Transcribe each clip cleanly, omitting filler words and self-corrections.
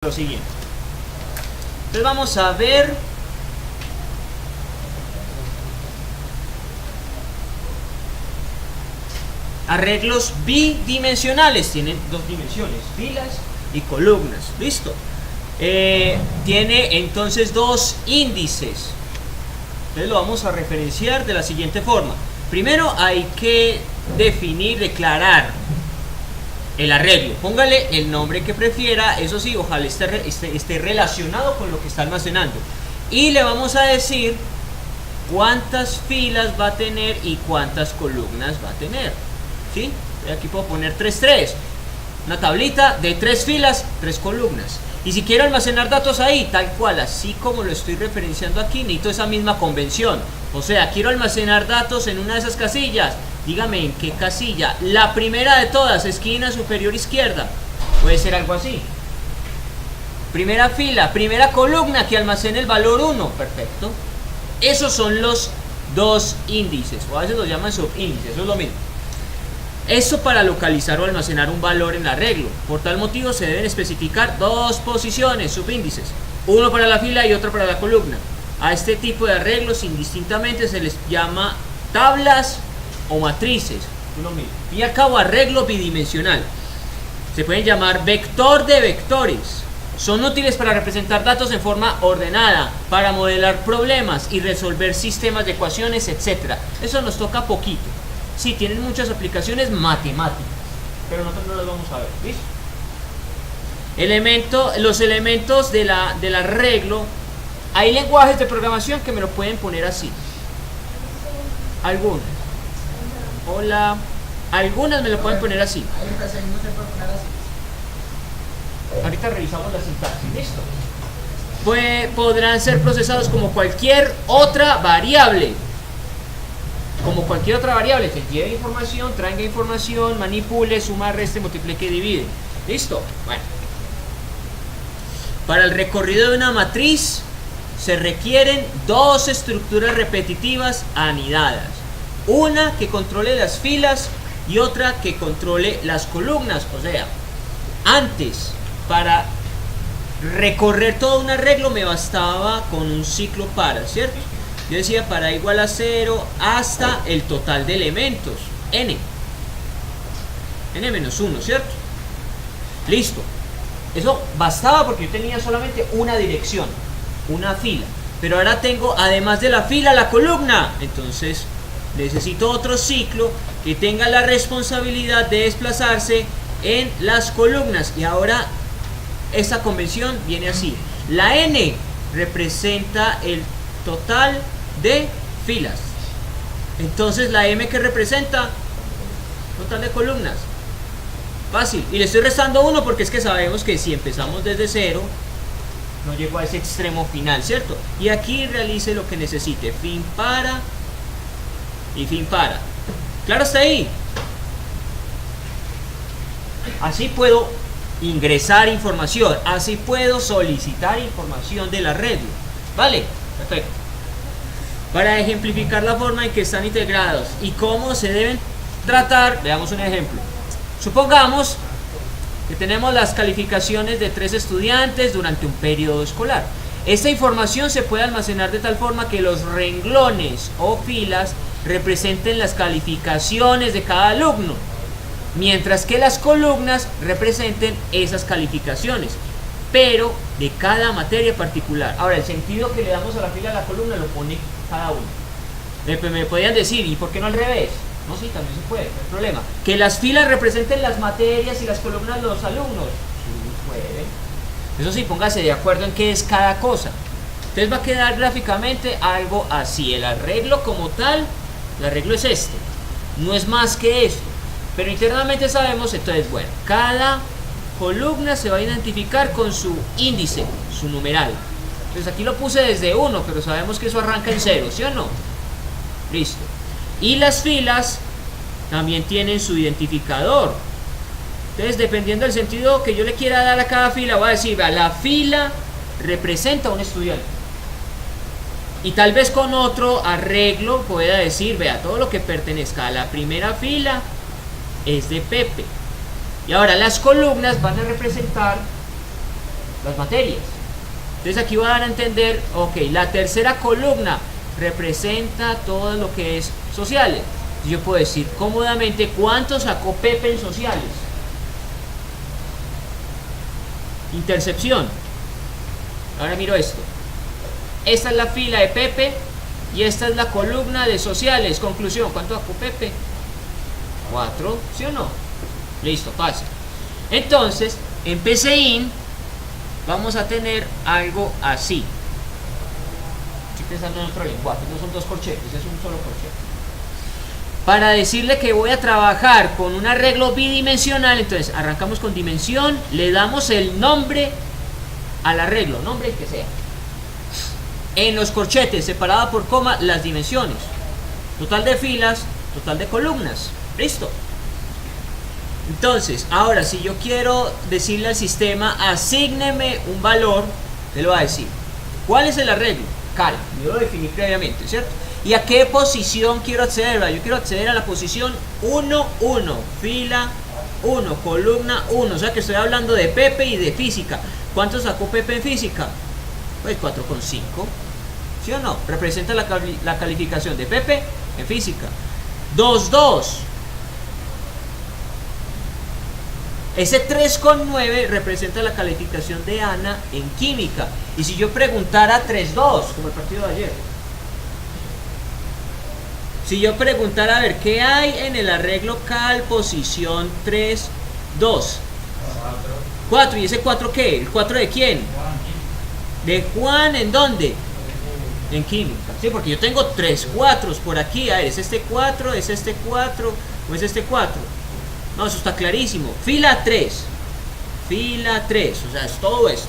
lo siguiente. Entonces vamos a ver arreglos bidimensionales. Tienen dos dimensiones, filas y columnas. Listo. Tiene entonces dos índices. Entonces lo vamos a referenciar de la siguiente forma. Primero hay que definir, declarar el arreglo. Póngale el nombre que prefiera, eso sí, ojalá esté relacionado con lo que está almacenando. Y le vamos a decir cuántas filas va a tener y cuántas columnas va a tener. ¿Sí? Aquí puedo poner 3, una tablita de 3 filas, 3 columnas. Y si quiero almacenar datos ahí, tal cual, así como lo estoy referenciando aquí, necesito esa misma convención. O sea, quiero almacenar datos en una de esas casillas. Dígame en qué casilla. La primera de todas, esquina superior izquierda. Puede ser algo así. Primera fila, primera columna que almacene el valor 1. Perfecto. Esos son los dos índices. O a veces los llaman subíndices. Eso es lo mismo. Eso para localizar o almacenar un valor en el arreglo. Por tal motivo se deben especificar dos posiciones, subíndices. Uno para la fila y otro para la columna. A este tipo de arreglos indistintamente se les llama tablas o matrices. Y al cabo, arreglo bidimensional. Se pueden llamar vector de vectores. Son útiles para representar datos en forma ordenada, para modelar problemas y resolver sistemas de ecuaciones, etc. Eso nos toca poquito. Sí, tienen muchas aplicaciones matemáticas, pero nosotros no las vamos a ver. ¿Listo? Los elementos del arreglo. Hay lenguajes de programación que me lo pueden poner así. Algunos. Hola. Algunas me lo pueden poner así. Ahorita revisamos la sintaxis. Listo. Podrán ser procesados como cualquier otra variable. Como cualquier otra variable. Que lleve información, traiga información, manipule, suma, reste, multiplique y divide. Listo. Bueno. Para el recorrido de una matriz se requieren dos estructuras repetitivas anidadas. Una que controle las filas y otra que controle las columnas. O sea, antes, para recorrer todo un arreglo me bastaba con un ciclo para, ¿cierto? Yo decía para igual a 0 hasta el total de elementos, n menos 1, ¿cierto? Listo. Eso bastaba porque yo tenía solamente una dirección, una fila. Pero ahora tengo, además de la fila, la columna. Entonces necesito otro ciclo que tenga la responsabilidad de desplazarse en las columnas. Y ahora esta convención viene así. La n representa el total de filas. Entonces la m que representa total de columnas. Fácil. Y le estoy restando 1 porque es que sabemos que si empezamos desde 0 no llego a ese extremo final, ¿cierto? Y aquí realice lo que necesite. Fin para y fin para. ¿Claro hasta ahí? Así puedo ingresar información. Así puedo solicitar información del arreglo. ¿Vale? Perfecto. Para ejemplificar la forma en que están integrados y cómo se deben tratar, veamos un ejemplo. Supongamos que tenemos las calificaciones de 3 estudiantes durante un periodo escolar. Esta información se puede almacenar de tal forma que los renglones o filas representen las calificaciones de cada alumno, mientras que las columnas representen esas calificaciones, pero de cada materia particular. Ahora, el sentido que le damos a la fila y a la columna lo pone cada uno. Me podrían decir, ¿y por qué no al revés? No, sí, también se puede, no hay problema. Que las filas representen las materias y las columnas los alumnos. Sí, puede. Eso sí, póngase de acuerdo en qué es cada cosa. Entonces va a quedar gráficamente algo así. El arreglo como tal, el arreglo es este. No es más que esto. Pero internamente sabemos, entonces, bueno, cada columna se va a identificar con su índice, su numeral. Entonces aquí lo puse desde 1, pero sabemos que eso arranca en 0, ¿sí o no? Listo. Y las filas también tienen su identificador. Entonces, dependiendo del sentido que yo le quiera dar a cada fila, voy a decir, vea, la fila representa a un estudiante. Y tal vez con otro arreglo pueda decir, vea, todo lo que pertenezca a la primera fila es de Pepe. Y ahora las columnas van a representar las materias. Entonces aquí voy a dar a entender, ok, la tercera columna representa todo lo que es sociales. Yo puedo decir cómodamente cuánto sacó Pepe en sociales. Intercepción. Ahora miro esto. Esta es la fila de Pepe y esta es la columna de sociales. Conclusión, ¿cuánto sacó Pepe? 4, ¿sí o no? Listo, fácil. Entonces, en PCIN vamos a tener algo así. Estoy pensando en otro lenguaje, no son dos corchetes, es un solo corchete. Para decirle que voy a trabajar con un arreglo bidimensional, entonces arrancamos con dimensión, le damos el nombre al arreglo, nombre que sea. En los corchetes, separada por coma, las dimensiones. Total de filas, total de columnas. Listo. Entonces, ahora si yo quiero decirle al sistema, asígneme un valor, te lo va a decir. ¿Cuál es el arreglo? Cal, yo lo definí previamente, ¿cierto? ¿Y a qué posición quiero acceder? Yo quiero acceder a la posición 1, 1, fila 1, columna 1. O sea que estoy hablando de Pepe y de física. ¿Cuánto sacó Pepe en física? Pues 4,5. ¿Sí o no? Representa la calificación de Pepe en física. 2,2. Ese 3,9 representa la calificación de Ana en química. Y si yo preguntara 3,2, como el partido de ayer. Si yo preguntara, a ver, ¿qué hay en el arreglo Cal posición 3,2? 4. ¿Y ese 4 qué? ¿El 4 de quién? ¿De Juan en dónde? En química. Sí, porque yo tengo 3 4 por aquí. A ver, ¿es este 4? ¿Es este 4? ¿O es este 4? No, eso está clarísimo. Fila 3. Fila 3. O sea, es todo esto.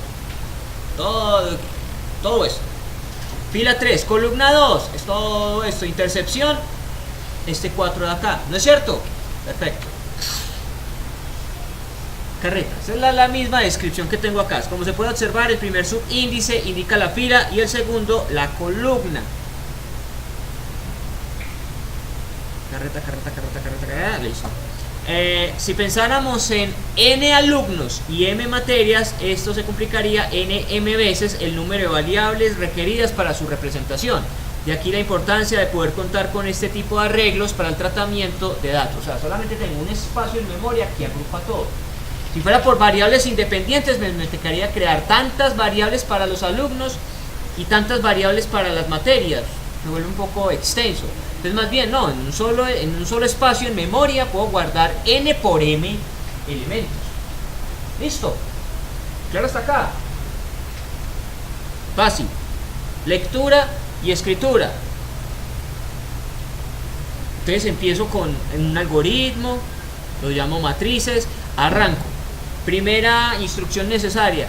Todo esto. Fila 3. Columna 2. Es todo esto. Intercepción. Este 4 de acá. ¿No es cierto? Perfecto. Carreta. Esa es la misma descripción que tengo acá. Como se puede observar, el primer subíndice indica la fila y el segundo la columna. Carreta. Listo. Si pensáramos en n alumnos y m materias, esto se complicaría m veces el número de variables requeridas para su representación. De aquí la importancia de poder contar con este tipo de arreglos para el tratamiento de datos. O sea, solamente tengo un espacio en memoria que agrupa todo. Si fuera por variables independientes, me tocaría crear tantas variables para los alumnos y tantas variables para las materias. Me vuelve un poco extenso. Entonces, más bien, no, en un solo espacio en memoria puedo guardar n por m elementos. ¿Listo? Claro, hasta acá. Fácil. Lectura y escritura. Entonces empiezo con un algoritmo, lo llamo matrices, arranco. Primera instrucción necesaria,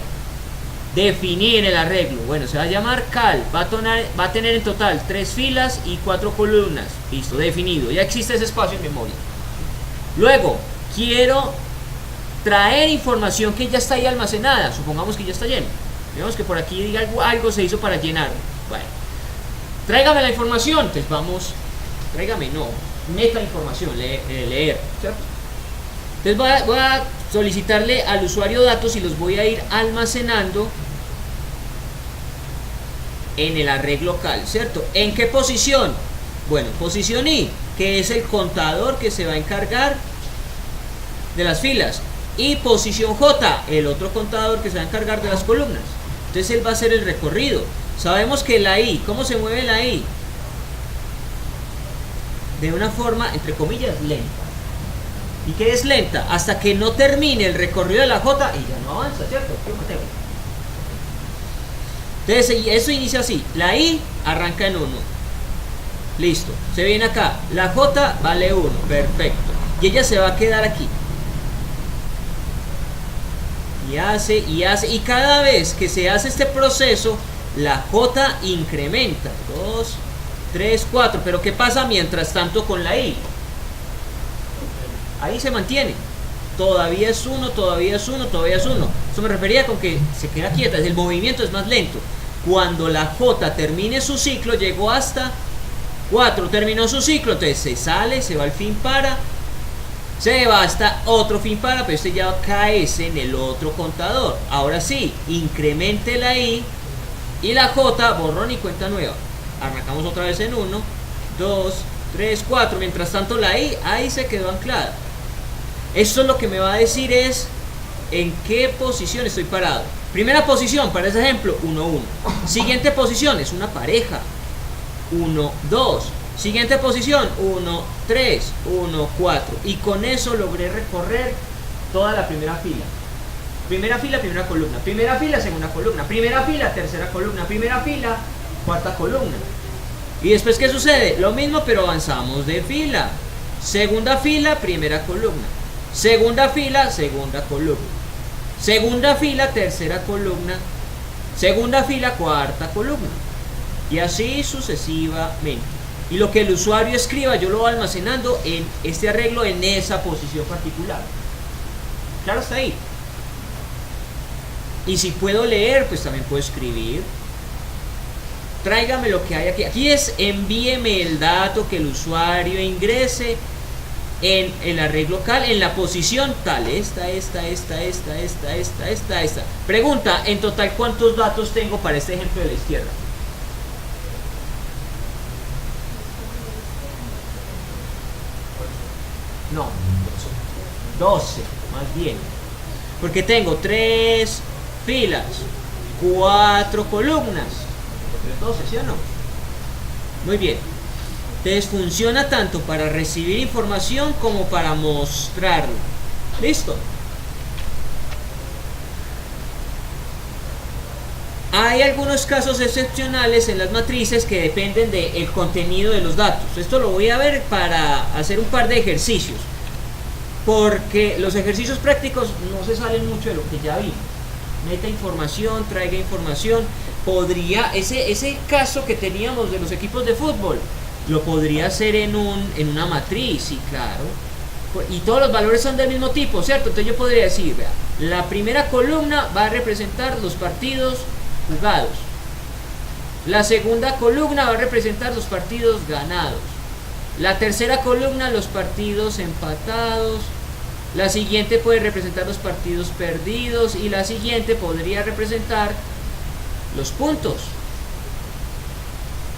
definir el arreglo. Bueno, se va a llamar cal, va a tener en total 3 filas y 4 columnas. Listo, definido, ya existe ese espacio en memoria. Luego, quiero traer información que ya está ahí almacenada. Supongamos que ya está lleno. Vemos que por aquí diga algo se hizo para llenar. Bueno, tráigame la información. Entonces vamos, tráigame, no, meta información, leer, ¿cierto? Entonces voy a solicitarle al usuario datos y los voy a ir almacenando en el arreglo cal, ¿cierto? ¿En qué posición? Bueno, posición I, que es el contador que se va a encargar de las filas, y posición J, el otro contador que se va a encargar de las columnas. Entonces él va a hacer el recorrido. Sabemos que la I, ¿cómo se mueve la I? De una forma, entre comillas, lenta. ¿Y qué es lenta? Hasta que no termine el recorrido de la J y ya no avanza, ¿cierto? Entonces eso inicia así. La I arranca en 1. Listo. Se viene acá. La J vale 1. Perfecto. Y ella se va a quedar aquí. Y hace. Y cada vez que se hace este proceso, la J incrementa. 2, 3, 4. Pero ¿qué pasa mientras tanto con la I? Ahí se mantiene. Todavía es 1, todavía es 1, todavía es 1. Eso me refería con que se queda quieta. El movimiento es más lento. Cuando la J termine su ciclo, llegó hasta 4. Terminó su ciclo. Entonces se sale, se va al fin para. Se va hasta otro fin para, pero este ya cae en el otro contador. Ahora sí, incremente la I y la J, borrón y cuenta nueva. Arrancamos otra vez en 1, 2, 3, 4. Mientras tanto la I ahí se quedó anclada. Esto lo que me va a decir es en qué posición estoy parado. Primera posición, para ese ejemplo, 1, 1. Siguiente posición, es una pareja. 1, 2. Siguiente posición, 1, 3, 1, 4. Y con eso logré recorrer toda la primera fila. Primera fila, primera columna. Primera fila, segunda columna. Primera fila, tercera columna. Primera fila, cuarta columna. Y después, ¿qué sucede? Lo mismo, pero avanzamos de fila. Segunda fila, primera columna. Segunda fila, segunda columna. Segunda fila, tercera columna. Segunda fila, cuarta columna. Y así sucesivamente. Y lo que el usuario escriba, yo lo voy almacenando en este arreglo en esa posición particular. Claro, está ahí. Y si puedo leer, pues también puedo escribir. Tráigame lo que hay aquí. Aquí es envíeme el dato que el usuario ingrese en el arreglo local, en la posición tal. Esta. Pregunta, en total, ¿cuántos datos tengo para este ejemplo de la izquierda? No, 12, más bien. Porque tengo 3 filas, 4 columnas. 12, ¿sí o no? Muy bien. Entonces funciona tanto para recibir información como para mostrarla. ¿Listo? Hay algunos casos excepcionales en las matrices que dependen del contenido de los datos. Esto lo voy a ver para hacer un par de ejercicios. Porque los ejercicios prácticos no se salen mucho de lo que ya vimos. Meta información, traiga información. Podría, ese caso que teníamos de los equipos de fútbol, lo podría hacer en una matriz, sí, claro. Y todos los valores son del mismo tipo, ¿cierto? Entonces yo podría decir, vea, la primera columna va a representar los partidos jugados. La segunda columna va a representar los partidos ganados. La tercera columna, los partidos empatados. La siguiente puede representar los partidos perdidos. Y la siguiente podría representar los puntos.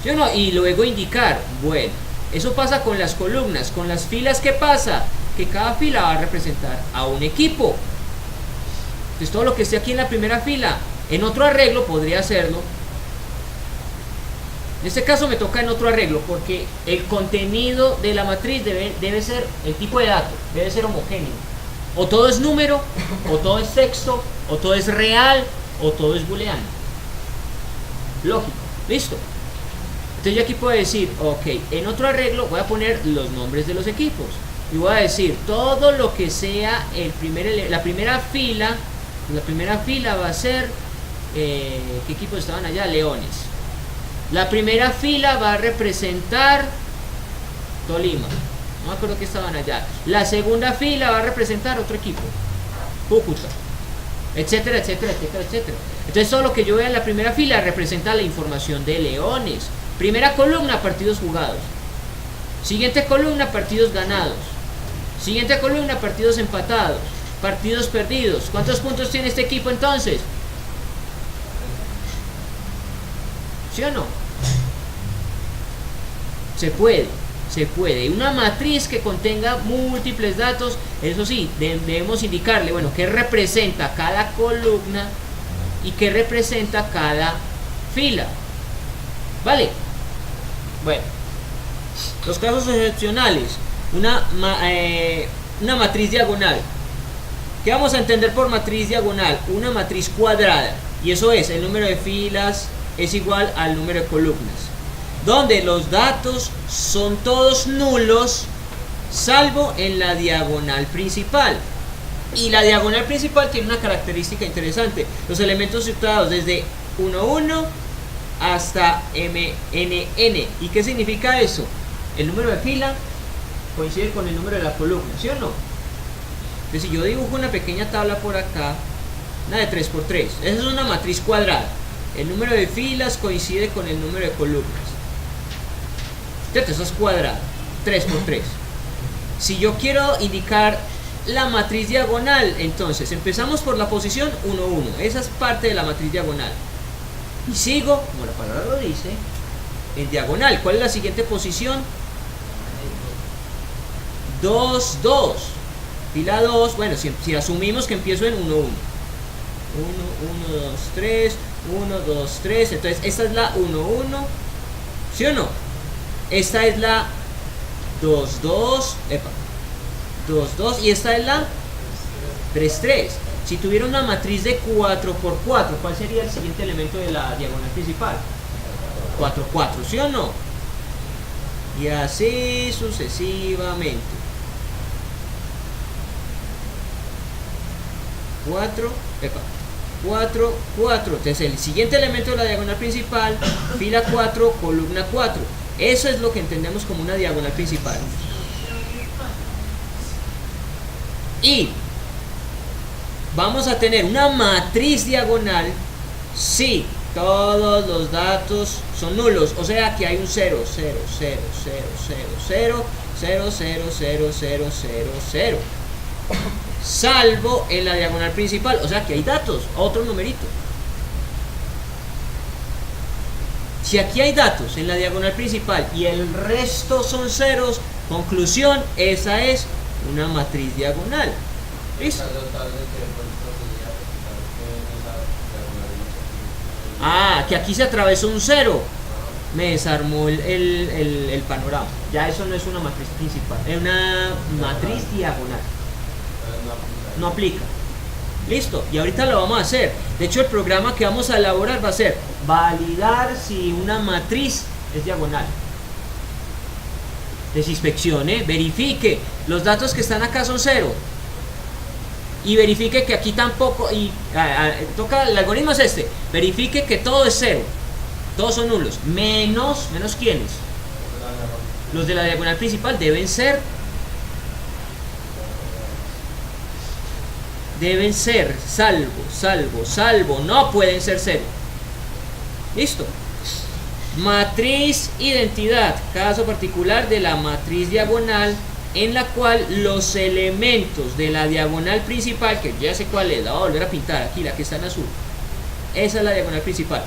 ¿Sí o no? Y luego indicar, bueno, eso pasa con las columnas. Con las filas, ¿qué pasa? Que cada fila va a representar a un equipo. Entonces todo lo que esté aquí en la primera fila, en otro arreglo podría hacerlo. En este caso me toca en otro arreglo porque el contenido de la matriz debe ser, el tipo de dato debe ser homogéneo. O todo es número, o todo es texto, o todo es real, o todo es booleano. Lógico, listo. Entonces yo aquí puedo decir, ok, en otro arreglo voy a poner los nombres de los equipos. Y voy a decir, todo lo que sea la primera fila va a ser, ¿qué equipos estaban allá? Leones. La primera fila va a representar Tolima. No me acuerdo que estaban allá. La segunda fila va a representar otro equipo, Cúcuta, etcétera, etcétera, etcétera, etcétera. Entonces todo lo que yo vea en la primera fila representa la información de Leones. Primera columna, partidos jugados. Siguiente columna, partidos ganados. Siguiente columna, partidos empatados. Partidos perdidos. ¿Cuántos puntos tiene este equipo entonces? ¿Sí o no? Se puede. Una matriz que contenga múltiples datos, eso sí, debemos indicarle, bueno, qué representa cada columna y qué representa cada fila. ¿Vale? Bueno, los casos excepcionales. Una matriz diagonal. ¿Qué vamos a entender por matriz diagonal? Una matriz cuadrada. Y eso es, el número de filas es igual al número de columnas, donde los datos son todos nulos, salvo en la diagonal principal. Y la diagonal principal tiene una característica interesante. Los elementos situados desde 1, 1 hasta MNN. ¿Y qué significa eso? El número de fila coincide con el número de la columna, ¿sí o no? Entonces si yo dibujo una pequeña tabla por acá, una de 3×3, esa es una matriz cuadrada. El número de filas coincide con el número de columnas. Entonces eso es cuadrado, 3×3. Si yo quiero indicar la matriz diagonal, entonces empezamos por la posición 1, 1. Esa es parte de la matriz diagonal. Y sigo, como la palabra lo dice, en diagonal. ¿Cuál es la siguiente posición? 2, 2. Fila 2. Bueno, si asumimos que empiezo en 1, 1. 1, 1, 2, 3. 1, 2, 3. Entonces, esta es la 1, 1. ¿Sí o no? Esta es la 2, 2. Epa. 2, 2. Y esta es la 3, 3. Si tuviera una matriz de 4 por 4, ¿cuál sería el siguiente elemento de la diagonal principal? 4, 4. ¿Sí o no? Y así sucesivamente. 4, epa, 4, 4. Entonces el siguiente elemento de la diagonal principal, fila 4, columna 4. Eso es lo que entendemos como una diagonal principal. Y vamos a tener una matriz diagonal si todos los datos son nulos. O sea que hay un 0, 0, 0, 0, 0, 0, 0, 0, 0, 0, 0, 0. Salvo en la diagonal principal, o sea que hay datos, otro numerito. Si aquí hay datos en la diagonal principal y el resto son ceros, conclusión, esa es una matriz diagonal. ¿Listo? Ah, que aquí se atravesó un 0. Me desarmó el panorama. Ya eso no es una matriz principal, es una matriz diagonal. No aplica. Listo, y ahorita lo vamos a hacer. De hecho, el programa que vamos a elaborar va a ser validar si una matriz es diagonal. Desinspeccione, verifique. Los datos que están acá son 0. Y verifique que aquí tampoco. Y toca, el algoritmo es este. Verifique que todo es 0. Todos son nulos. Menos ¿quiénes? Los de la diagonal principal deben ser. Deben ser, salvo, no pueden ser 0. Listo. Matriz identidad, caso particular de la matriz diagonal en la cual los elementos de la diagonal principal, que ya sé cuál es, la voy a volver a pintar aquí, la que está en azul. Esa es la diagonal principal.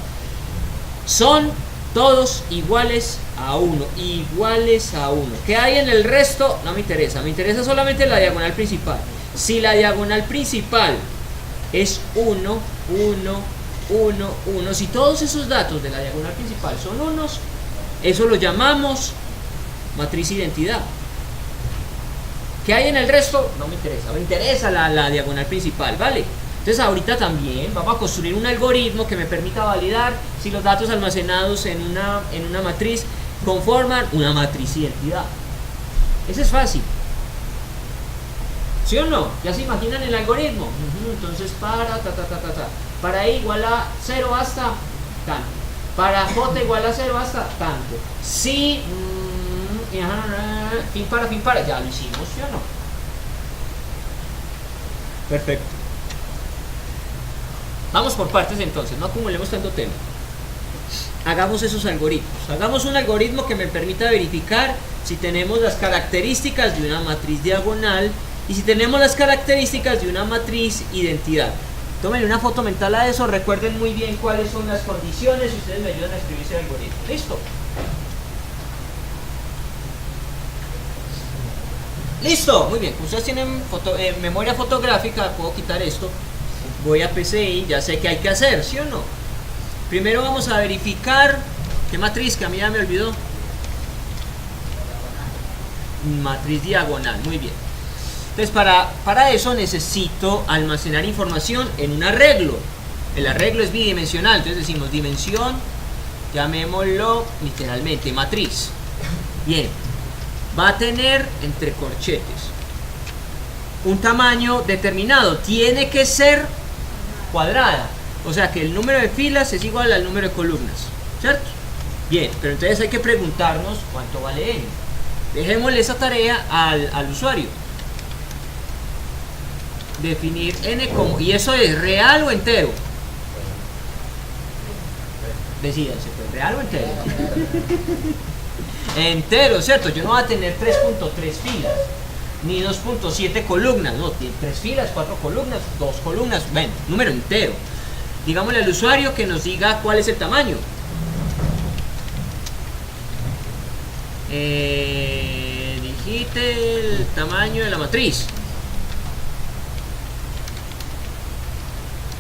Son todos iguales a 1, iguales a 1. ¿Qué hay en el resto? No me interesa, me interesa solamente la diagonal principal. Si la diagonal principal es 1, 1, 1, 1, si todos esos datos de la diagonal principal son unos, eso lo llamamos matriz identidad. ¿Qué hay en el resto? No me interesa, me interesa la diagonal principal, ¿vale? Entonces ahorita también vamos a construir un algoritmo que me permita validar si los datos almacenados en una matriz conforman una matriz identidad. Eso es fácil. ¿Sí o no? ¿Ya se imaginan el algoritmo? Entonces para i igual a 0 hasta tanto. Para j igual a 0 hasta tanto. Si fin para, ya lo hicimos, ¿sí o no? Perfecto. Vamos por partes entonces, no acumulemos tanto tema. Hagamos esos algoritmos. Hagamos un algoritmo que me permita verificar si tenemos las características de una matriz diagonal y si tenemos las características de una matriz identidad. Tómenle una foto mental a eso, recuerden muy bien cuáles son las condiciones y ustedes me ayudan a escribir ese algoritmo. ¿Listo? ¡Listo! Muy bien, ustedes tienen memoria fotográfica, puedo quitar esto. Voy a PCI, ya sé qué hay que hacer, ¿sí o no? Primero vamos a verificar qué matriz, que a mí ya me olvidó. Matriz diagonal, muy bien. Entonces para eso necesito almacenar información en un arreglo. El arreglo es bidimensional, entonces decimos dimensión, llamémoslo literalmente matriz. Bien, va a tener entre corchetes un tamaño determinado, tiene que ser cuadrada, o sea que el número de filas es igual al número de columnas, ¿cierto? Bien, pero entonces hay que preguntarnos cuánto vale n. Dejémosle esa tarea al usuario. Definir n como, ¿y eso es real o entero? Decídense, pues, ¿real o entero? Entero, ¿cierto? Yo no voy a tener 3.3 filas. ni 2.7 columnas, no, tiene 3 filas, 4 columnas, 2 columnas, ven, número entero. Digámosle al usuario que nos diga cuál es el tamaño. Digite el tamaño de la matriz.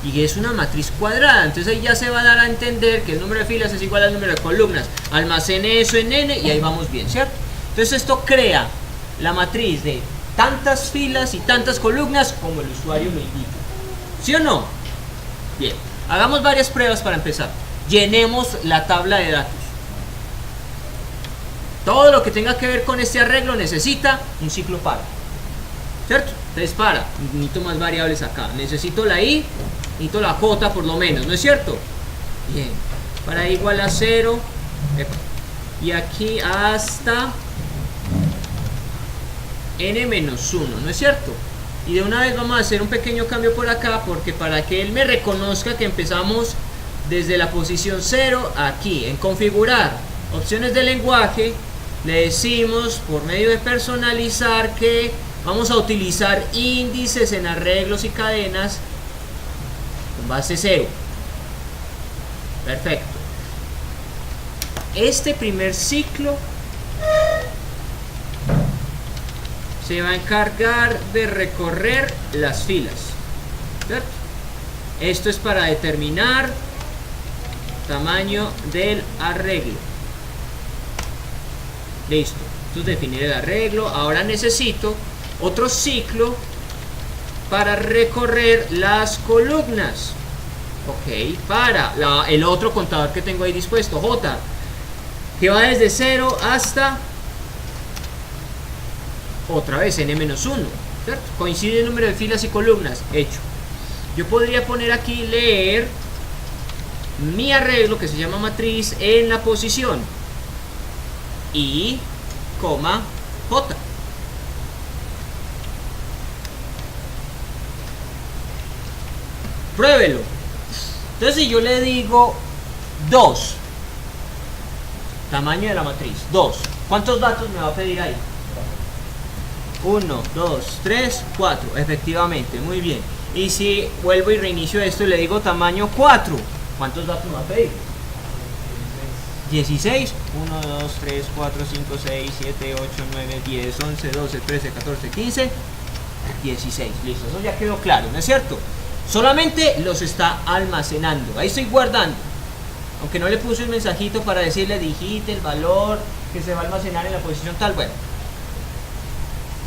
Y es una matriz cuadrada, entonces ahí ya se va a dar a entender que el número de filas es igual al número de columnas. Almacene eso en n y ahí vamos bien, ¿cierto? Entonces esto crea la matriz de tantas filas y tantas columnas como el usuario lo indica. ¿Sí o no? Bien, hagamos varias pruebas para empezar. Llenemos la tabla de datos. Todo lo que tenga que ver con este arreglo necesita un ciclo para, ¿cierto? Entonces para, necesito más variables acá. Necesito la i, necesito la j por lo menos, ¿no es cierto? Bien, para i igual a 0 y aquí hasta n menos 1, ¿no es cierto? Y de una vez vamos a hacer un pequeño cambio por acá, porque para que él me reconozca que empezamos desde la posición 0, aquí en configurar opciones de lenguaje, le decimos por medio de personalizar que vamos a utilizar índices en arreglos y cadenas con base 0. Perfecto. Este primer ciclo se va a encargar de recorrer las filas, ¿cierto? Esto es para determinar tamaño del arreglo. Listo, esto es definir el arreglo. Ahora necesito otro ciclo para recorrer las columnas. Ok, para el otro contador que tengo ahí dispuesto, J, que va desde 0 hasta otra vez n-1, ¿cierto? Coincide el número de filas y columnas, hecho. Yo podría poner aquí leer mi arreglo que se llama matriz en la posición i, j. Pruébelo. Entonces si yo le digo 2, tamaño de la matriz, 2, ¿cuántos datos me va a pedir ahí? 1, 2, 3, 4, efectivamente, muy bien. Y si vuelvo y reinicio esto y le digo tamaño 4, ¿cuántos datos me va a pedir? 16, 1, 2, 3, 4, 5, 6, 7, 8, 9, 10, 11, 12, 13, 14, 15, 16, listo, eso ya quedó claro, ¿no es cierto? Solamente los está almacenando, ahí estoy guardando, aunque no le puse un mensajito para decirle digite el valor que se va a almacenar en la posición tal, bueno.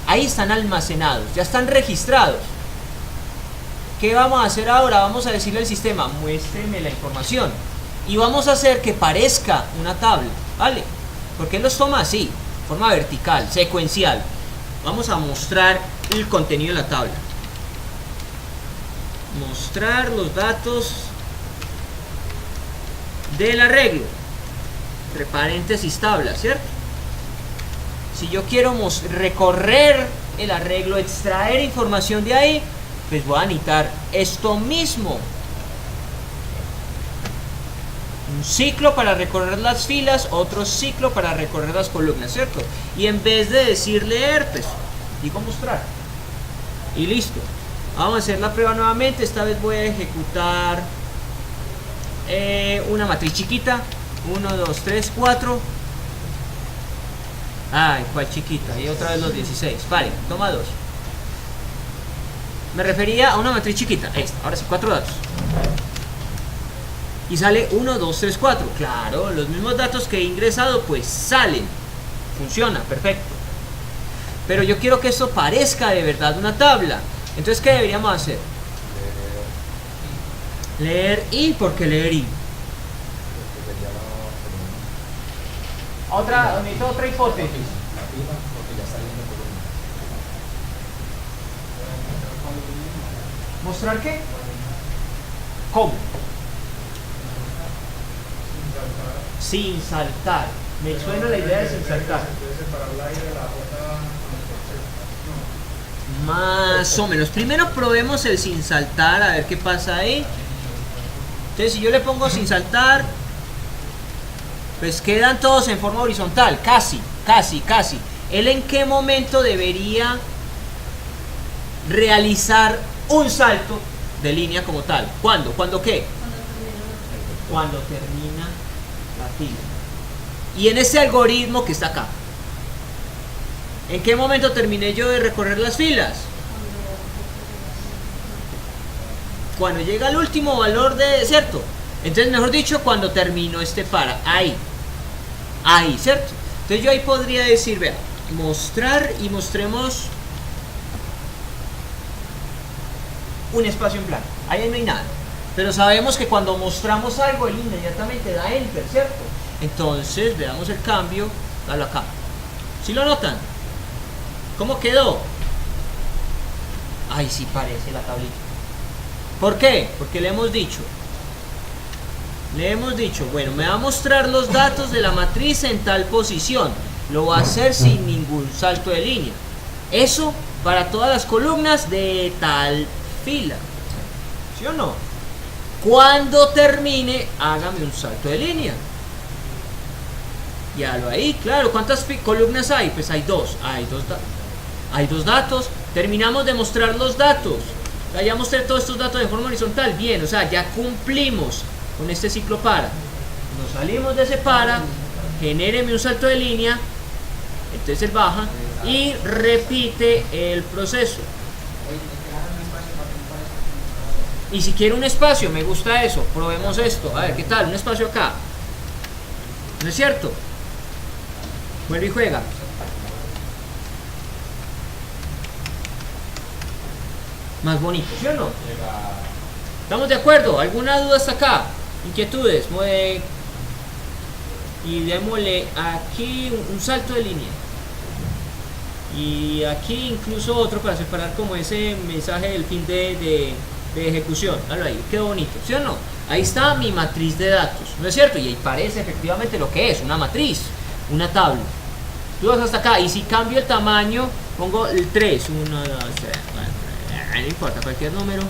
Ahí están almacenados, ya están registrados. ¿Qué vamos a hacer ahora? Vamos a decirle al sistema, muéstreme la información. Y vamos a hacer que parezca una tabla, ¿vale? Porque él los toma así, forma vertical, secuencial. Vamos a mostrar el contenido de la tabla. Mostrar los datos del arreglo. Entre paréntesis tabla, ¿cierto? Si yo quiero recorrer el arreglo, extraer información de ahí, pues voy a necesitar esto mismo. Un ciclo para recorrer las filas, otro ciclo para recorrer las columnas, ¿cierto? Y en vez de decir leer, pues digo mostrar. Y listo. Vamos a hacer la prueba nuevamente. Esta vez voy a ejecutar una matriz chiquita. 1, 2, 3, 4. Ay, ¿cuál chiquita? Y otra vez los 16. Vale, toma 2. Me refería a una matriz chiquita. Esta, ahora sí, 4 datos. Y sale 1, 2, 3, 4. Claro, los mismos datos que he ingresado pues salen. Funciona, perfecto. Pero yo quiero que esto parezca de verdad una tabla. Entonces, ¿qué deberíamos hacer? Leer i, porque leer i. Necesito otra hipótesis. ¿Mostrar qué? ¿Cómo? Sin saltar. Me suena la idea de sin saltar. Más o menos. Primero probemos el sin saltar, a ver qué pasa ahí. Entonces, si yo le pongo sin saltar, pues quedan todos en forma horizontal. Casi. ¿Él en qué momento debería realizar un salto de línea como tal. ¿Cuándo? ¿Cuándo qué? Cuando termina la fila. Y en ese algoritmo que está acá, ¿en qué momento terminé yo de recorrer las filas? Cuando llega el último valor de, ¿cierto? Entonces, mejor dicho, cuando termino este para, ahí, ¿cierto? Entonces yo ahí podría decir, vea, mostrar y mostremos un espacio en blanco. Ahí no hay nada. Pero sabemos que cuando mostramos algo, él inmediatamente da enter, ¿cierto? Entonces, veamos el cambio, dale acá. ¿Sí lo notan? ¿Cómo quedó? Ay, sí parece la tablita. ¿Por qué? Porque le hemos dicho, bueno, me va a mostrar los datos de la matriz en tal posición. Lo va a hacer sin ningún salto de línea. Eso para todas las columnas de tal fila. ¿Sí o no? Cuando termine, hágame un salto de línea. Ya lo ahí, claro. ¿Cuántas columnas hay? Pues hay dos. Hay dos datos. Terminamos de mostrar los datos. Ya mostré todos estos datos de forma horizontal. Bien, o sea, ya cumplimos con este ciclo para. Nos salimos de ese para. Genéreme un salto de línea. Entonces él baja y repite el proceso. Y si quiero un espacio, me gusta eso. Probemos esto. A ver, ¿qué tal? Un espacio acá. ¿No es cierto? Vuelve y juega. Más bonito, ¿sí o no? ¿Estamos de acuerdo? ¿Alguna duda hasta acá? ¿Inquietudes? Y démosle aquí un salto de línea. Y aquí incluso otro para separar como ese mensaje del fin de ejecución. Dale ahí, quedó bonito, ¿sí o no? Ahí está mi matriz de datos, ¿no es cierto? Y ahí parece efectivamente lo que es, una matriz, una tabla. Tú vas hasta acá y si cambio el tamaño, pongo el 3, 1, 2, 3, no importa, cualquier número.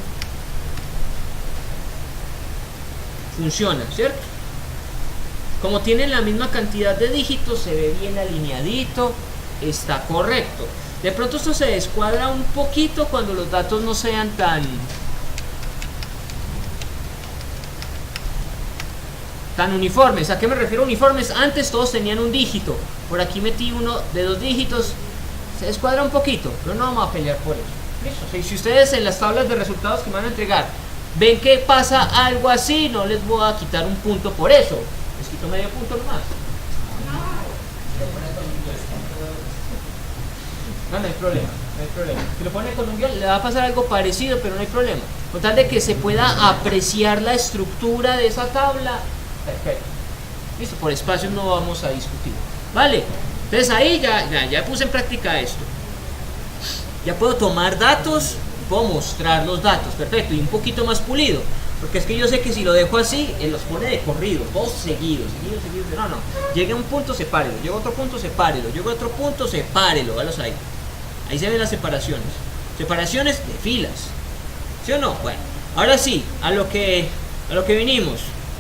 Funciona, ¿cierto? Como tienen la misma cantidad de dígitos, se ve bien alineadito, está correcto. De pronto esto se descuadra un poquito cuando los datos no sean tan uniformes. ¿A qué me refiero uniformes? Antes todos tenían un dígito, por aquí metí uno de 2 dígitos, se descuadra un poquito, pero no vamos a pelear por eso. ¿Listo? O sea, si ustedes en las tablas de resultados que me van a entregar ven que pasa algo así, no les voy a quitar un punto por eso, les quito medio punto nomás. No hay problema, no hay problema. Si lo pone con un guión, le va a pasar algo parecido, pero no hay problema. Con tal de que se pueda apreciar la estructura de esa tabla, perfecto. Listo, por espacios no vamos a discutir. Vale, entonces ahí ya puse en práctica esto. Ya puedo tomar datos, puedo mostrar los datos, perfecto, y un poquito más pulido. Porque es que yo sé que si lo dejo así, él los pone de corrido, todos seguidos. No. Llegue a un punto, sepárelo. Llego a otro punto, sepárelo. Llego a otro punto, sepárelo. Véalos ahí. Ahí se ven las separaciones. Separaciones de filas. ¿Sí o no? Bueno, ahora sí, a lo que vinimos.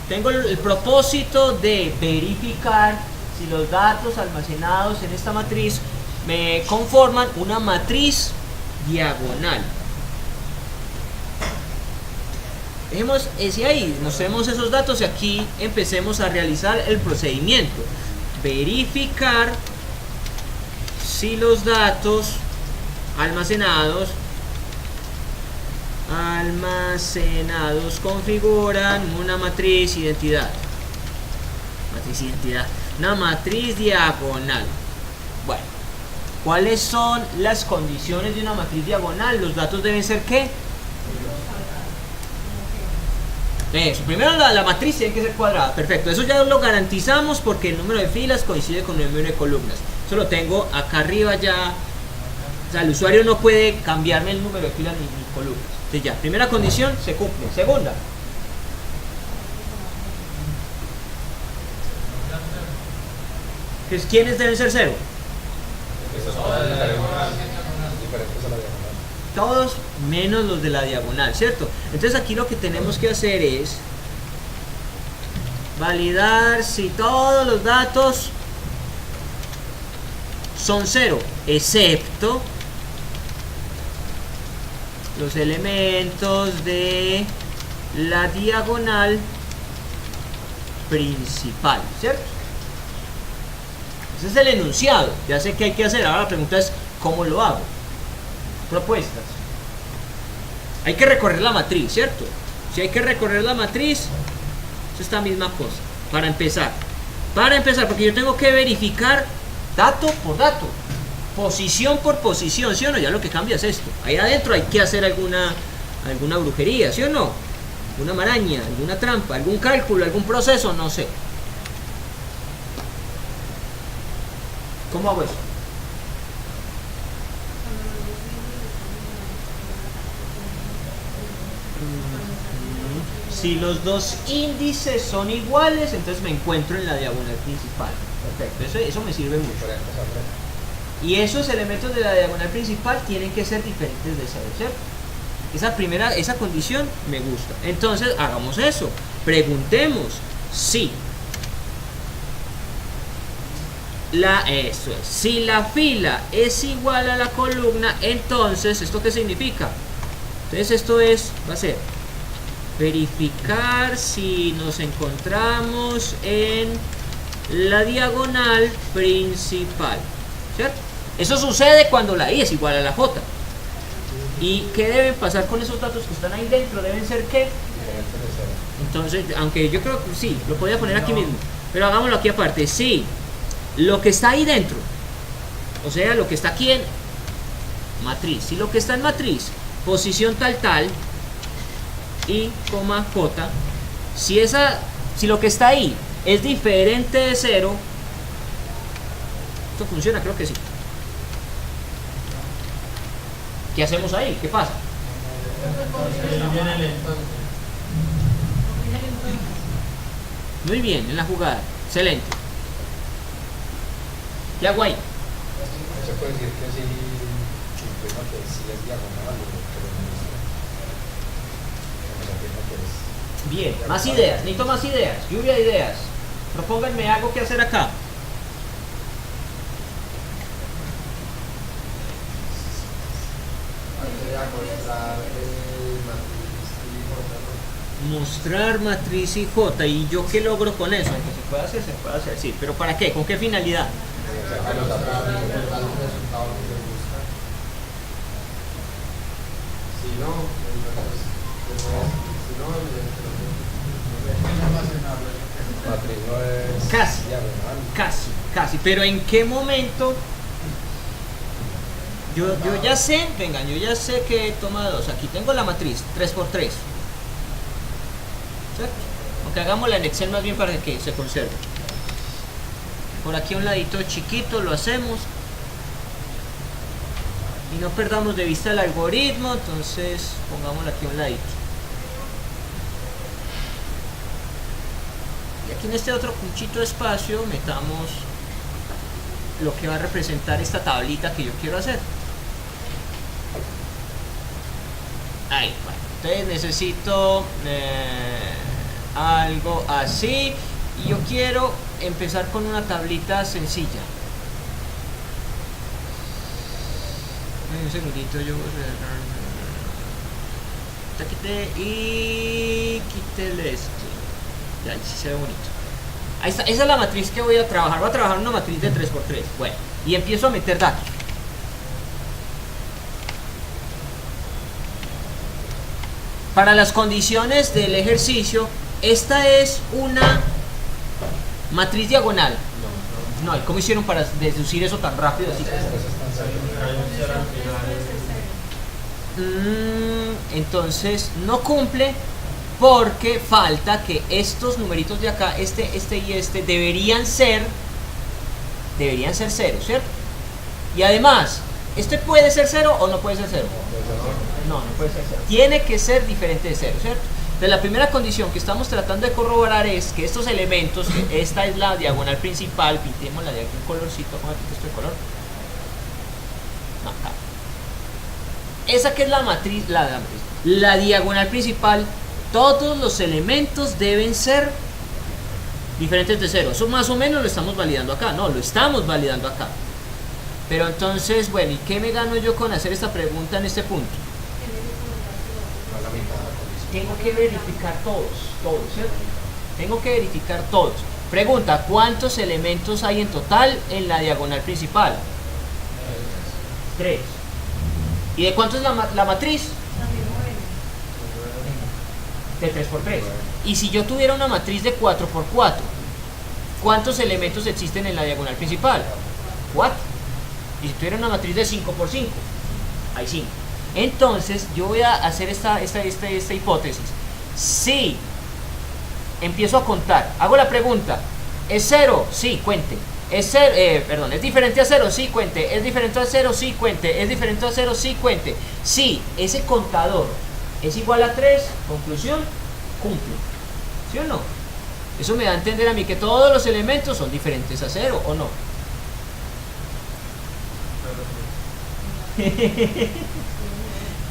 Tengo el propósito de verificar si los datos almacenados en esta matriz me conforman una matriz diagonal. Dejemos ese ahí, mostremos esos datos y aquí empecemos a realizar el procedimiento. Verificar si los datos almacenados configuran una matriz identidad. Una matriz diagonal. Bueno, ¿cuáles son las condiciones de una matriz diagonal? Los datos deben ser ¿qué? Eso, primero la matriz tiene que ser cuadrada, perfecto, eso ya lo garantizamos porque el número de filas coincide con el número de columnas. Eso lo tengo acá arriba ya, o sea, el usuario no puede cambiarme el número de filas ni columnas. Entonces ya, primera condición se cumple. Segunda, ¿quiénes deben ser cero? Todos menos los de la diagonal, ¿cierto? Entonces aquí lo que tenemos que hacer es validar si todos los datos son cero, excepto los elementos de la diagonal principal, ¿cierto? Ese es el enunciado, ya sé qué hay que hacer, ahora la pregunta es ¿cómo lo hago? Propuestas. Hay que recorrer la matriz, ¿cierto? Si hay que recorrer la matriz, es esta misma cosa, para empezar, porque yo tengo que verificar dato por dato, posición por posición, ¿sí o no? Ya lo que cambia es esto, ahí adentro hay que hacer alguna brujería, ¿sí o no? Alguna maraña, alguna trampa, algún cálculo, algún proceso, no sé. ¿Cómo hago eso? Si los dos índices son iguales, entonces me encuentro en la diagonal principal. Perfecto, eso me sirve mucho. Y esos elementos de la diagonal principal tienen que ser diferentes de 0, ¿cierto? Esa condición me gusta. Entonces, hagamos eso. Preguntemos si si la fila es igual a la columna, entonces, ¿esto qué significa? Entonces esto va a ser verificar si nos encontramos en la diagonal principal, ¿cierto? Eso sucede cuando la I es igual a la J. ¿Y qué deben pasar con esos datos que están ahí dentro? ¿Deben ser qué? Entonces, aunque yo creo que sí, lo podía poner aquí mismo, pero hagámoslo aquí aparte. Sí, lo que está ahí dentro, o sea, lo que está aquí en matriz, si lo que está en matriz, posición tal, I, J, si lo que está ahí es diferente de 0, esto funciona, creo que sí. ¿Qué hacemos ahí? ¿Qué pasa? Muy bien, en la jugada, excelente. ¿Qué hago ahí? Se puede decir que sí, que sí es diagonal, bien, más ideas, necesito más ideas, lluvia de ideas. Propónganme algo que hacer acá. Mostrar matriz y J, y yo qué logro con eso. Aunque se puede hacer, sí, pero ¿para qué? ¿Con qué finalidad? Casi, pero ¿en qué momento? Yo ya sé, vengan, yo ya sé que toma 2, aquí tengo la matriz, 3×3, ¿cierto? Aunque hagámosla en Excel más bien para que se conserve. Por aquí un ladito chiquito lo hacemos y no perdamos de vista el algoritmo, entonces pongámoslo aquí un ladito. Y aquí en este otro cuchito de espacio metamos lo que va a representar esta tablita que yo quiero hacer. Ahí, bueno. Entonces necesito algo así y yo quiero empezar con una tablita sencilla. Un segundito, yo voy a quité y quité este. Ya, sí se ve bonito. Ahí está, esa es la matriz que voy a trabajar una matriz de 3×3. Bueno, y empiezo a meter datos. Para las condiciones del ejercicio, esta es una matriz diagonal. No, ¿cómo hicieron para deducir eso tan rápido así? Entonces no cumple porque falta que estos numeritos de acá, este y este, deberían ser 0, ¿cierto? Y además, ¿este puede ser 0 o no puede ser 0? No puede ser 0. Tiene que ser diferente de 0, ¿cierto? Entonces la primera condición que estamos tratando de corroborar es que estos elementos, que esta es la diagonal principal, pintémosla de aquí un colorcito, ¿cómo pinto este color? No, acá. Esa que es la matriz, la diagonal principal, todos los elementos deben ser diferentes de 0. Eso más o menos lo estamos validando acá. No, lo estamos validando acá. Pero entonces, bueno, ¿y qué me gano yo con hacer esta pregunta en este punto? tengo que verificar todos, ¿cierto? Tengo que verificar todos. Pregunta, ¿cuántos elementos hay en total en la diagonal principal? 3. ¿Y de cuánto es la matriz? De 3 por 3. Y si yo tuviera una matriz de 4 por 4, ¿cuántos elementos existen en la diagonal principal? 4. Y si tuviera una matriz de 5 por 5, hay 5. Entonces yo voy a hacer esta hipótesis. Si empiezo a contar, hago la pregunta, ¿es 0? Sí, cuente. ¿Es diferente a 0? Sí, cuente. ¿Es diferente a 0? Sí, cuente. ¿Es diferente a 0? Sí, cuente. Si ese contador es igual a 3, conclusión, cumple. ¿Sí o no? Eso me da a entender a mí que todos los elementos son diferentes a 0, ¿o no?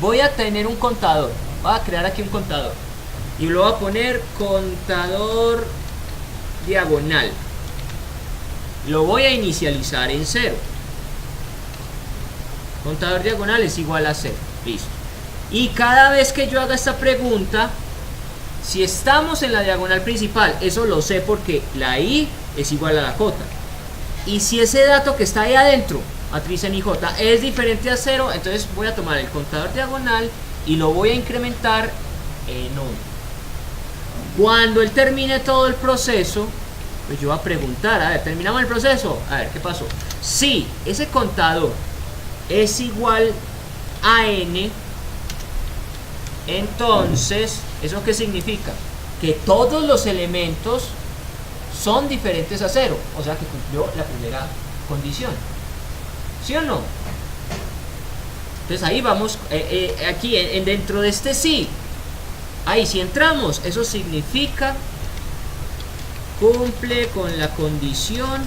Voy a tener un contador. Voy a crear aquí un contador. Y lo voy a poner contador diagonal. Lo voy a inicializar en 0. Contador diagonal es igual a 0. Listo. Y cada vez que yo haga esta pregunta, si estamos en la diagonal principal, eso lo sé porque la I es igual a la J. Y si ese dato que está ahí adentro, matriz en IJ, es diferente a 0, entonces voy a tomar el contador diagonal y lo voy a incrementar en 1. Cuando él termine todo el proceso, pues yo voy a preguntar, a ver, ¿terminamos el proceso? A ver, ¿qué pasó? Si ese contador es igual a n, entonces, ¿eso qué significa? Que todos los elementos son diferentes a 0, o sea que cumplió la primera condición. ¿Sí o no? Entonces ahí vamos, aquí dentro de este sí, ahí si entramos, eso significa cumple con la condición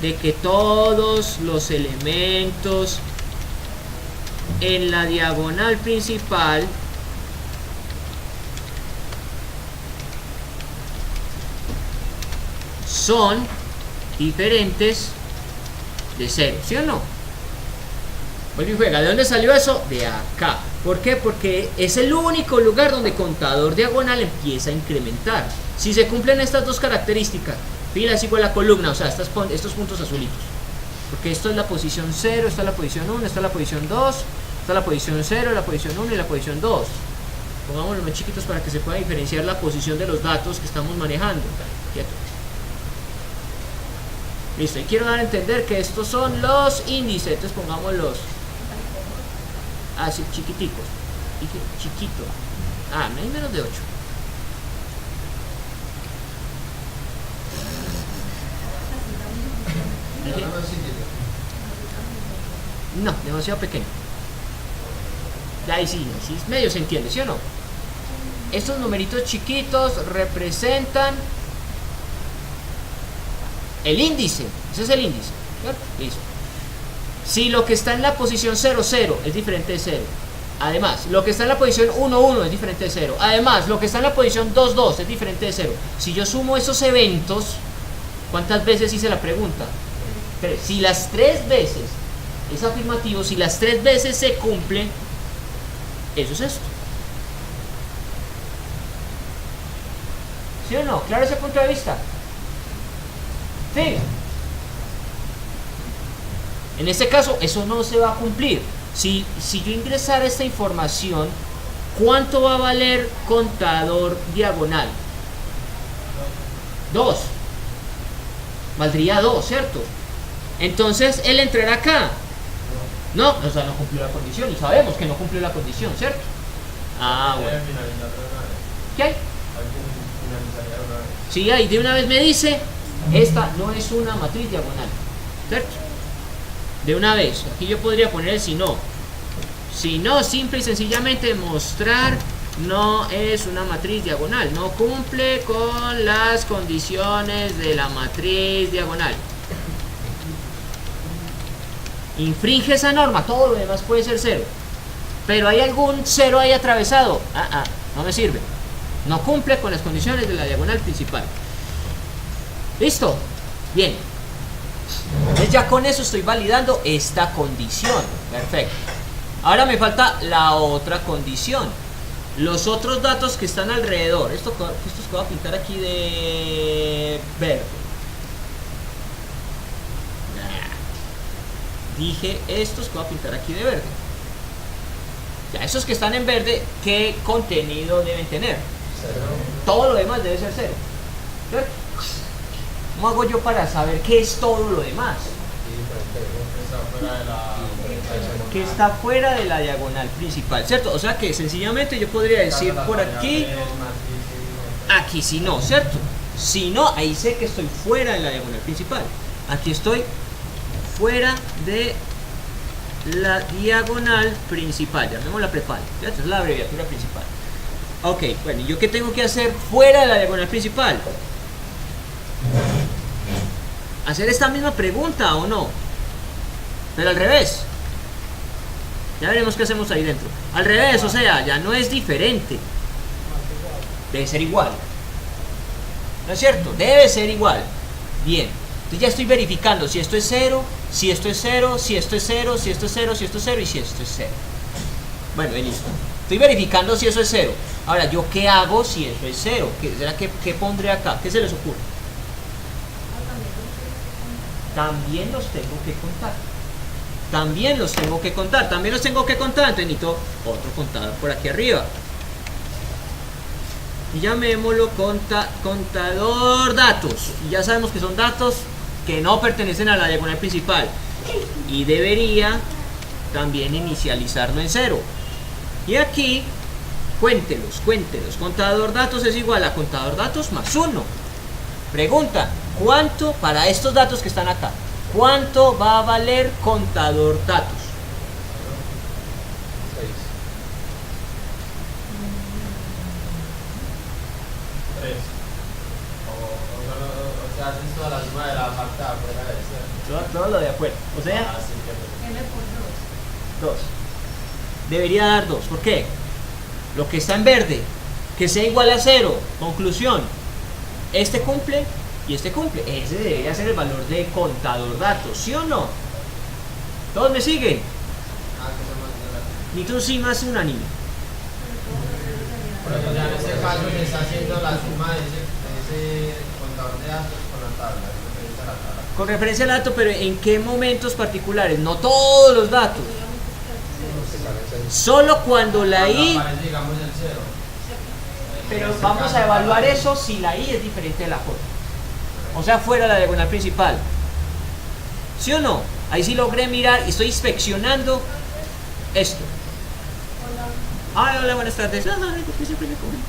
de que todos los elementos en la diagonal principal son diferentes de 0, ¿sí o no? Vuelve y juega. ¿De dónde salió eso? De acá. ¿Por qué? Porque es el único lugar donde contador diagonal empieza a incrementar. Si se cumplen estas dos características, fila es igual a columna, o sea, estos puntos azulitos. Porque esto es la posición 0, esta es la posición 1, esta es la posición 2, esta es la posición 0, la posición 1 y la posición 2. Pongámoslo más chiquitos para que se pueda diferenciar la posición de los datos que estamos manejando. Quieto. Listo, y quiero dar a entender que estos son los índices, entonces pongámoslos así, chiquiticos, chiquito, hay menos de 8. No, demasiado pequeño. Ahí sí, medio se entiende, ¿sí o no? Estos numeritos chiquitos representan el índice, ese es el índice, ¿cierto? Listo. Si lo que está en la posición 0, 0 es diferente de 0, además, lo que está en la posición 1, 1 es diferente de 0, además, lo que está en la posición 2, 2 es diferente de 0. Si yo sumo esos eventos, ¿cuántas veces hice la pregunta? 3. Si las 3 veces es afirmativo, si las 3 veces se cumple, eso es esto. ¿Sí o no? ¿Claro ese punto de vista? Sí. En este caso, eso no se va a cumplir. Si yo ingresara esta información, ¿cuánto va a valer contador diagonal? 2. Valdría 2, ¿cierto? Entonces, él entrará acá. No, o sea, no cumplió la condición. Y sabemos que no cumplió la condición, ¿cierto? Ah, bueno. ¿Qué hay? Sí, ahí de una vez me dice, esta no es una matriz diagonal, ¿cierto? De una vez, aquí yo podría poner el si no. Si no, simple y sencillamente mostrar no es una matriz diagonal, no cumple con las condiciones de la matriz diagonal. Infringe esa norma, todo lo demás puede ser 0. Pero hay algún 0 ahí atravesado. No me sirve. No cumple con las condiciones de la diagonal principal. ¿Listo? Bien. Entonces ya con eso estoy validando esta condición. Perfecto. Ahora me falta la otra condición. Los otros datos que están alrededor. Estos que voy a pintar aquí de verde. Dije estos que voy a pintar aquí de verde. Ya, esos que están en verde, ¿qué contenido deben tener? Cero. Todo lo demás debe ser cero. ¿Cierto? ¿Cómo hago yo para saber qué es todo lo demás? Que está fuera de la diagonal principal, ¿cierto? O sea que sencillamente yo podría decir por aquí, aquí si no, ¿cierto? Si no, ahí sé que estoy fuera de la diagonal principal. Aquí estoy fuera de la diagonal principal, llamémosla prepal, ¿cierto? Es la abreviatura principal. Ok, bueno, ¿y yo qué tengo que hacer fuera de la diagonal principal? Hacer esta misma pregunta o no, pero al revés. Ya veremos qué hacemos ahí dentro. Al revés, o sea, ya no es diferente. Debe ser igual. ¿No es cierto? Debe ser igual. Bien. Entonces ya estoy verificando si esto es 0, si esto es 0, si esto es 0, si esto es 0, si esto es 0 y si esto es 0. Bueno, y listo. Estoy verificando si eso es 0. Ahora, ¿yo qué hago si eso es 0? ¿Qué pondré acá? ¿Qué se les ocurre? También los tengo que contar. También los tengo que contar. También los tengo que contar. Entonces necesito otro contador por aquí arriba. Y llamémoslo contador datos. Y ya sabemos que son datos que no pertenecen a la diagonal principal. Y debería también inicializarlo en 0. Y aquí, cuéntelos. Contador datos es igual a contador datos más 1. Pregunta, ¿cuánto para estos datos que están acá? ¿Cuánto va a valer contador datos? 6. 3. O sea, haces toda la suma de la parte de afuera de ser. Todo lo de afuera. O sea, Así que 2. Debería dar 2. ¿Por qué? Lo que está en verde, que sea igual a 0. Conclusión. Este cumple y este cumple. Ese debería ser el valor de contador datos, ¿sí o no? ¿Todos me siguen? que somos Ni tú sí más unánime. Pero ya en ese caso se está haciendo la suma de ese contador de datos con la tabla, en referencia a la tabla. Con referencia al dato, pero ¿en qué momentos particulares? No todos los datos. Solo cuando la Cuando i. aparece, digamos, el 0. Pero vamos a evaluar eso si la i es diferente de la j. O sea, fuera de la diagonal principal. ¿Sí o no? Ahí sí logré mirar y estoy inspeccionando esto. Hola, buenas tardes. Ay, ¿por qué siempre me cogen?